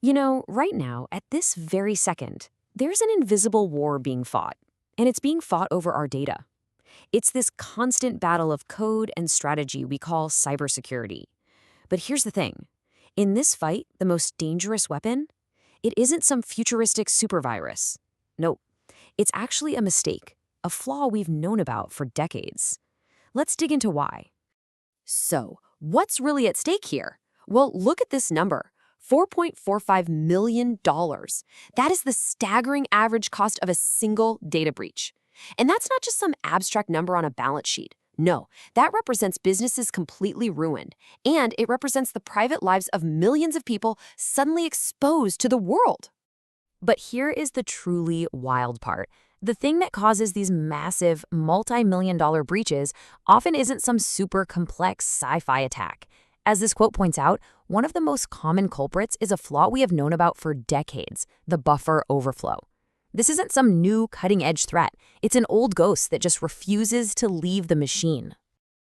You know, right now, at this very second, there's an invisible war being fought, and it's being fought over our data. It's this constant battle of code and strategy we call cybersecurity. But here's the thing. In this fight, the most dangerous weapon, it isn't some futuristic supervirus. No, it's actually a mistake, a flaw we've known about for decades. Let's dig into why. So, what's really at stake here? Well, look at this number. $4.45 million. That is the staggering average cost of a single data breach. And that's not just some abstract number on a balance sheet. No, that represents businesses completely ruined. And it represents the private lives of millions of people suddenly exposed to the world. But here is the truly wild part. The thing that causes these massive, multi-million-dollar breaches often isn't some super complex sci-fi attack. As this quote points out, one of the most common culprits is a flaw we have known about for decades, the buffer overflow. This isn't some new cutting-edge threat. It's an old ghost that just refuses to leave the machine.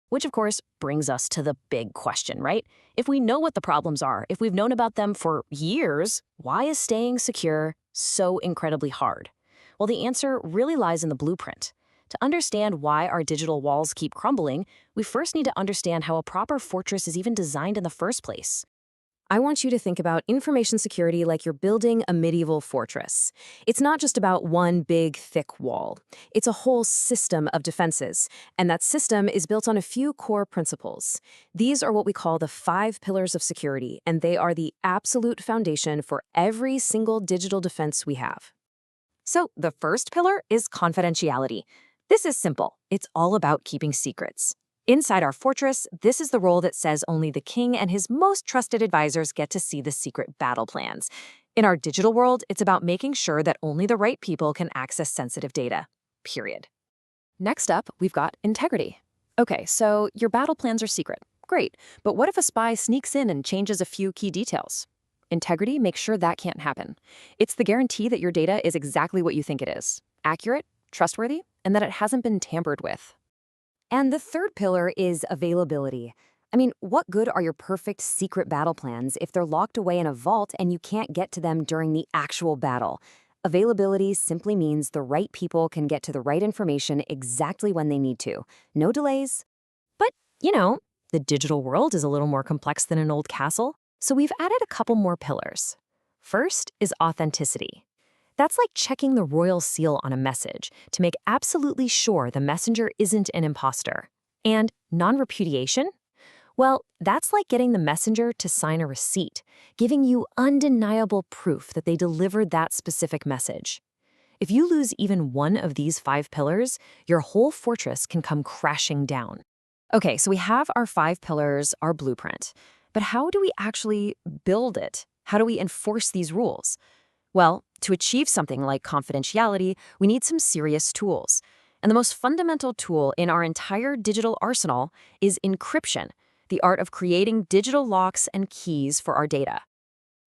Which, of course, brings us to the big question, right? If we know what the problems are, if we've known about them for years, why is staying secure so incredibly hard? Well, the answer really lies in the blueprint. To understand why our digital walls keep crumbling, we first need to understand how a proper fortress is even designed in the first place. I want you to think about information security like you're building a medieval fortress. It's not just about one big, thick wall. It's a whole system of defenses, and that system is built on a few core principles. These are what we call the 5 pillars of security, and they are the absolute foundation for every single digital defense we have. So, the first pillar is confidentiality. This is simple. It's all about keeping secrets. Inside our fortress, this is the role that says only the king and his most trusted advisors get to see the secret battle plans. In our digital world, it's about making sure that only the right people can access sensitive data. Period. Next up, we've got integrity. Okay, so your battle plans are secret. Great, but what if a spy sneaks in and changes a few key details? Integrity makes sure that can't happen. It's the guarantee that your data is exactly what you think it is. Accurate, trustworthy, and that it hasn't been tampered with. And the third pillar is availability. I mean, what good are your perfect secret battle plans if they're locked away in a vault and you can't get to them during the actual battle? Availability simply means the right people can get to the right information exactly when they need to. No delays. But, the digital world is a little more complex than an old castle, so we've added a couple more pillars. First is authenticity. That's like checking the royal seal on a message to make absolutely sure the messenger isn't an imposter. And non-repudiation? Well, that's like getting the messenger to sign a receipt, giving you undeniable proof that they delivered that specific message. If you lose even one of these 5 pillars, your whole fortress can come crashing down. Okay, so we have our 5 pillars, our blueprint. But how do we actually build it? How do we enforce these rules? Well, to achieve something like confidentiality, we need some serious tools. And the most fundamental tool in our entire digital arsenal is encryption, the art of creating digital locks and keys for our data.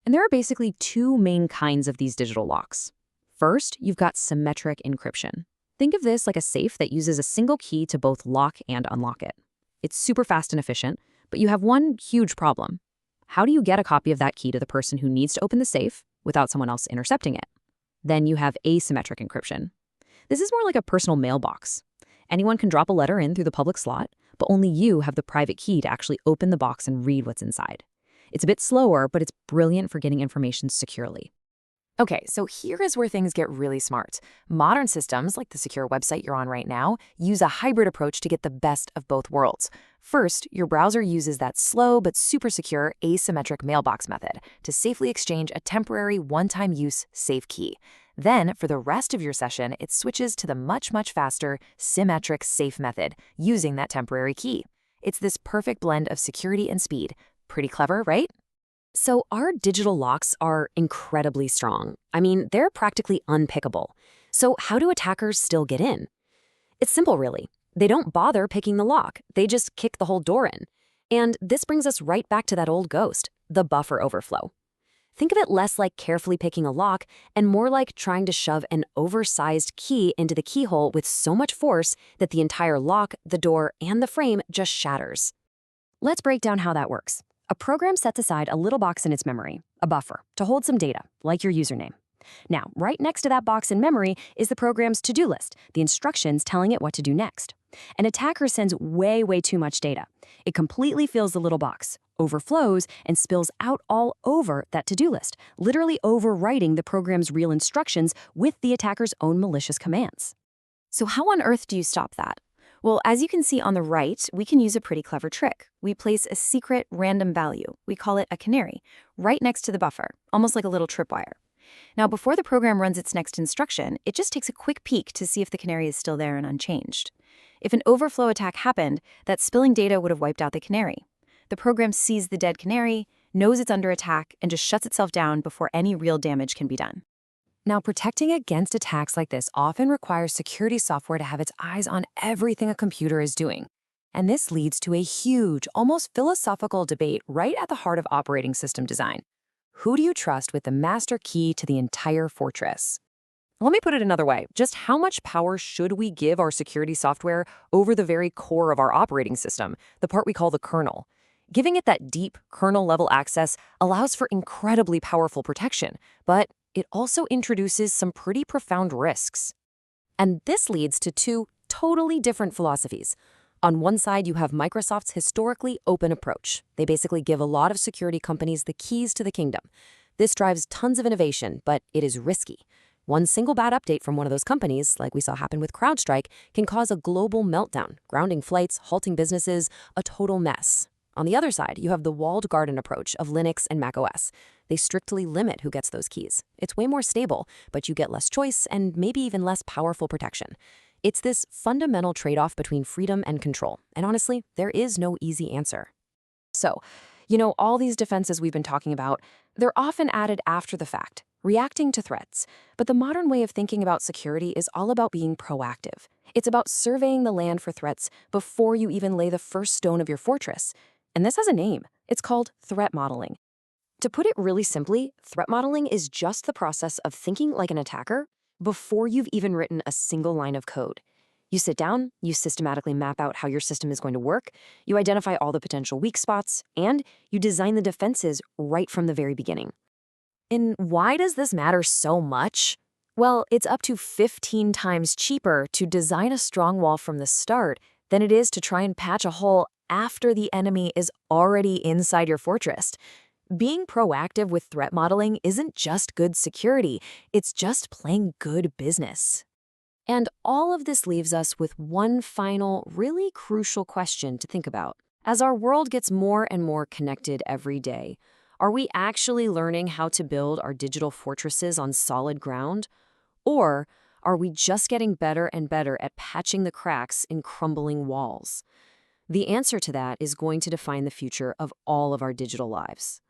And there are basically 2 main kinds of these digital locks. First, you've got symmetric encryption. Think of this like a safe that uses a single key to both lock and unlock it. It's super fast and efficient, but you have one huge problem. How do you get a copy of that key to the person who needs to open the safe without someone else intercepting it? Then you have asymmetric encryption. This is more like a personal mailbox. Anyone can drop a letter in through the public slot, but only you have the private key to actually open the box and read what's inside. It's a bit slower, but it's brilliant for getting information securely. Okay, so here is where things get really smart. Modern systems, like the secure website you're on right now, use a hybrid approach to get the best of both worlds. First, your browser uses that slow but super secure asymmetric mailbox method to safely exchange a temporary one-time use safe key. Then, for the rest of your session, it switches to the much faster symmetric safe method using that temporary key. It's this perfect blend of security and speed. Pretty clever, right? So our digital locks are incredibly strong. I mean, they're practically unpickable. So how do attackers still get in? It's simple, really. They don't bother picking the lock. They just kick the whole door in. And this brings us right back to that old ghost, the buffer overflow. Think of it less like carefully picking a lock and more like trying to shove an oversized key into the keyhole with so much force that the entire lock, the door, and the frame just shatters. Let's break down how that works. A program sets aside a little box in its memory, a buffer, to hold some data, like your username. Now, right next to that box in memory is the program's to-do list, the instructions telling it what to do next. An attacker sends way too much data. It completely fills the little box, overflows, and spills out all over that to-do list, literally overwriting the program's real instructions with the attacker's own malicious commands. So how on earth do you stop that? Well, as you can see on the right, we can use a pretty clever trick. We place a secret random value, we call it a canary, right next to the buffer, almost like a little tripwire. Now, before the program runs its next instruction, it just takes a quick peek to see if the canary is still there and unchanged. If an overflow attack happened, that spilling data would have wiped out the canary. The program sees the dead canary, knows it's under attack, and just shuts itself down before any real damage can be done. Now, protecting against attacks like this often requires security software to have its eyes on everything a computer is doing. And this leads to a huge, almost philosophical debate right at the heart of operating system design. Who do you trust with the master key to the entire fortress? Let me put it another way. Just how much power should we give our security software over the very core of our operating system, the part we call the kernel? Giving it that deep kernel-level access allows for incredibly powerful protection, but it also introduces some pretty profound risks. And this leads to two totally different philosophies. On one side, you have Microsoft's historically open approach. They basically give a lot of security companies the keys to the kingdom. This drives tons of innovation, but it is risky. One single bad update from one of those companies, like we saw happen with CrowdStrike, can cause a global meltdown, grounding flights, halting businesses, a total mess. On the other side, you have the walled garden approach of Linux and macOS. They strictly limit who gets those keys. It's way more stable, but you get less choice and maybe even less powerful protection. It's this fundamental trade-off between freedom and control. And honestly, there is no easy answer. So, all these defenses we've been talking about, they're often added after the fact, reacting to threats. But the modern way of thinking about security is all about being proactive. It's about surveying the land for threats before you even lay the first stone of your fortress. And this has a name. It's called threat modeling. To put it really simply, threat modeling is just the process of thinking like an attacker before you've even written a single line of code. You sit down, you systematically map out how your system is going to work, you identify all the potential weak spots, and you design the defenses right from the very beginning. And why does this matter so much? Well, it's up to 15 times cheaper to design a strong wall from the start than it is to try and patch a hole after the enemy is already inside your fortress. Being proactive with threat modeling isn't just good security, it's just plain good business. And all of this leaves us with one final, really crucial question to think about. As our world gets more and more connected every day, are we actually learning how to build our digital fortresses on solid ground? Or are we just getting better and better at patching the cracks in crumbling walls? The answer to that is going to define the future of all of our digital lives.